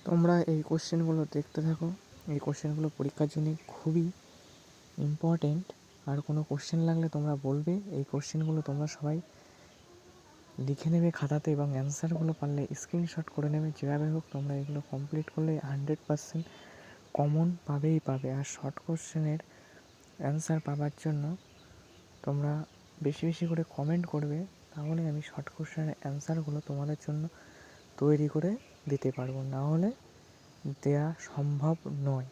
তোমরা এই কোশ্চেনগুলো দেখতে থাকো। এই কোশ্চেনগুলো পরীক্ষার জন্য খুবই ইম্পর্টেন্ট। আর কোনো কোশ্চেন লাগলে তোমরা বলবে। এই কোশ্চেনগুলো তোমরা সবাই লিখে নেবে খাতাতে এবং অ্যান্সারগুলো পারলে স্ক্রিনশট করে নেবে। যেভাবে হোক তোমরা এগুলো কমপ্লিট করলে 100% কমন পাবেই পাবে। আর শর্ট কোশ্চেনের অ্যান্সার পাওয়ার জন্য তোমরা বেশি বেশি করে কমেন্ট করবে, তাহলে আমি শর্ট কোশ্চেনের অ্যান্সারগুলো তোমাদের জন্য তৈরি করে দিতে পারবো, না হলে দেওয়া সম্ভব নয়।